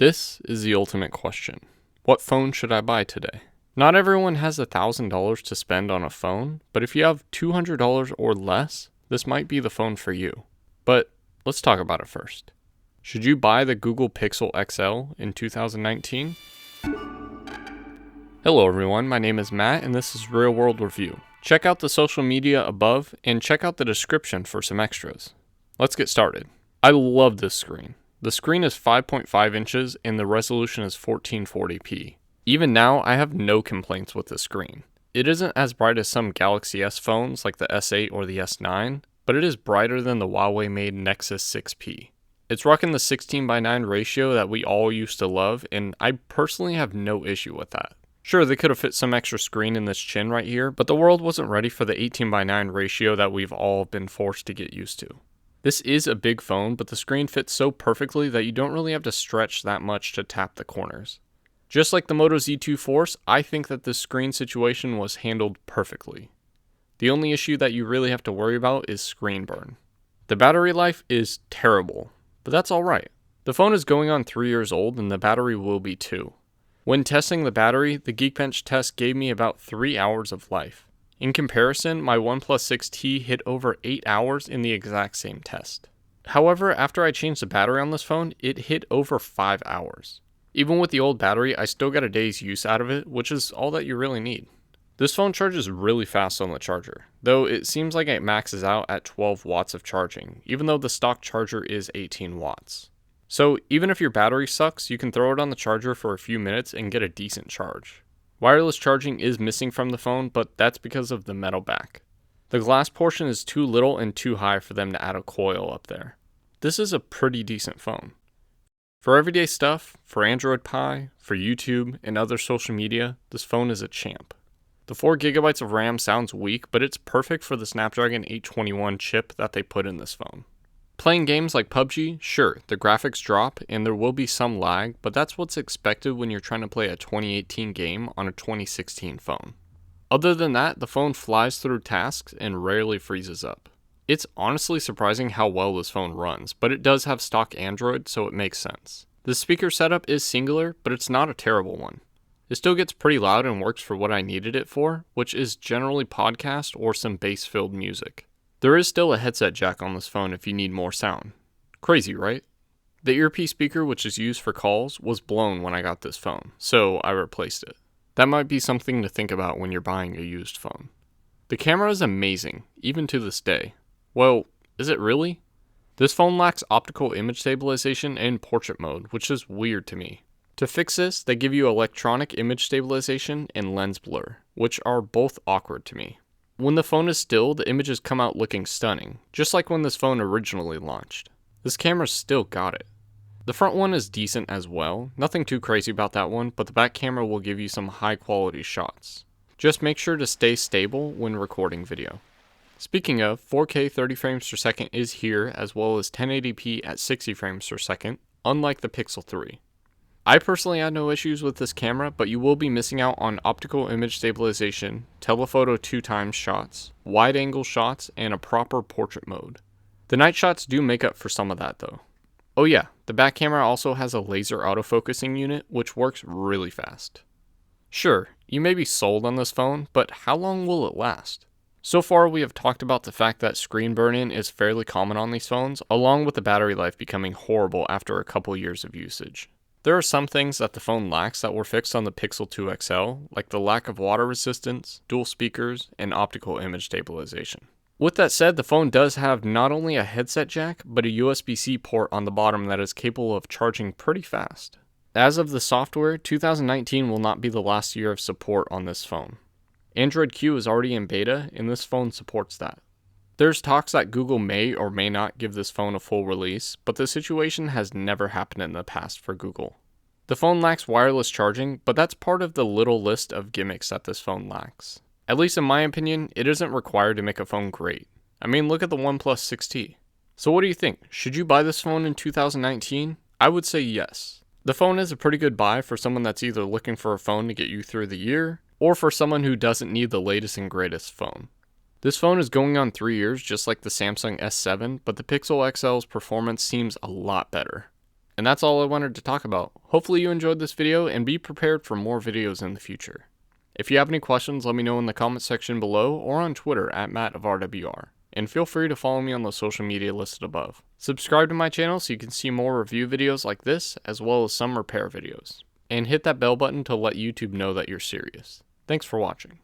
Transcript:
This is the ultimate question. What phone should I buy today? Not everyone has $1,000 to spend on a phone, but if you have $200 or less, this might be the phone for you. But let's talk about it first. Should you buy the Google Pixel XL in 2019? Hello everyone, my name is Matt and this is Real World Review. Check out the social media above and check out the description for some extras. Let's get started. I love this screen. The screen is 5.5 inches and the resolution is 1440p. Even now, I have no complaints with the screen. It isn't as bright as some Galaxy S phones like the S8 or the S9, but it is brighter than the Huawei-made Nexus 6P. It's rocking the 16:9 ratio that we all used to love, and I personally have no issue with that. Sure, they could have fit some extra screen in this chin right here, but the world wasn't ready for the 18:9 ratio that we've all been forced to get used to. This is a big phone, but the screen fits so perfectly that you don't really have to stretch that much to tap the corners. Just like the Moto Z2 Force, I think that this screen situation was handled perfectly. The only issue that you really have to worry about is screen burn. The battery life is terrible, but that's alright. The phone is going on 3 years old and the battery will be too. When testing the battery, the Geekbench test gave me about 3 hours of life. In comparison, my OnePlus 6T hit over 8 hours in the exact same test. However, after I changed the battery on this phone, it hit over 5 hours. Even with the old battery, I still got a day's use out of it, which is all that you really need. This phone charges really fast on the charger, though it seems like it maxes out at 12 watts of charging, even though the stock charger is 18 watts. So even if your battery sucks, you can throw it on the charger for a few minutes and get a decent charge. Wireless charging is missing from the phone, but that's because of the metal back. The glass portion is too little and too high for them to add a coil up there. This is a pretty decent phone. For everyday stuff, for Android Pie, for YouTube, and other social media, this phone is a champ. The 4GB of RAM sounds weak, but it's perfect for the Snapdragon 821 chip that they put in this phone. Playing games like PUBG, sure, the graphics drop and there will be some lag, but that's what's expected when you're trying to play a 2018 game on a 2016 phone. Other than that, the phone flies through tasks and rarely freezes up. It's honestly surprising how well this phone runs, but it does have stock Android, so it makes sense. The speaker setup is singular, but it's not a terrible one. It still gets pretty loud and works for what I needed it for, which is generally podcast or some bass-filled music. There is still a headset jack on this phone if you need more sound. Crazy, right? The earpiece speaker, which is used for calls, was blown when I got this phone, so I replaced it. That might be something to think about when you're buying a used phone. The camera is amazing, even to this day. Well, is it really? This phone lacks optical image stabilization and portrait mode, which is weird to me. To fix this, they give you electronic image stabilization and lens blur, which are both awkward to me. When the phone is still, the images come out looking stunning, just like when this phone originally launched. This camera's still got it. The front one is decent as well, nothing too crazy about that one, but the back camera will give you some high quality shots. Just make sure to stay stable when recording video. Speaking of, 4K 30 frames per second is here, as well as 1080p at 60 frames per second, unlike the Pixel 3. I personally had no issues with this camera, but you will be missing out on optical image stabilization, telephoto 2x shots, wide angle shots, and a proper portrait mode. The night shots do make up for some of that though. Oh yeah, the back camera also has a laser autofocusing unit, which works really fast. Sure, you may be sold on this phone, but how long will it last? So far we have talked about the fact that screen burn-in is fairly common on these phones, along with the battery life becoming horrible after a couple years of usage. There are some things that the phone lacks that were fixed on the Pixel 2 XL, like the lack of water resistance, dual speakers, and optical image stabilization. With that said, the phone does have not only a headset jack, but a USB-C port on the bottom that is capable of charging pretty fast. As of the software, 2019 will not be the last year of support on this phone. Android Q is already in beta, and this phone supports that. There's talks that Google may or may not give this phone a full release, but the situation has never happened in the past for Google. The phone lacks wireless charging, but that's part of the little list of gimmicks that this phone lacks. At least in my opinion, it isn't required to make a phone great. I mean, look at the OnePlus 6T. So what do you think? Should you buy this phone in 2019? I would say yes. The phone is a pretty good buy for someone that's either looking for a phone to get you through the year, or for someone who doesn't need the latest and greatest phone. This phone is going on 3 years just like the Samsung S7, but the Pixel XL's performance seems a lot better. And that's all I wanted to talk about. Hopefully you enjoyed this video and be prepared for more videos in the future. If you have any questions, let me know in the comment section below or on Twitter at MattofRWR. And feel free to follow me on the social media listed above. Subscribe to my channel so you can see more review videos like this, as well as some repair videos. And hit that bell button to let YouTube know that you're serious. Thanks for watching.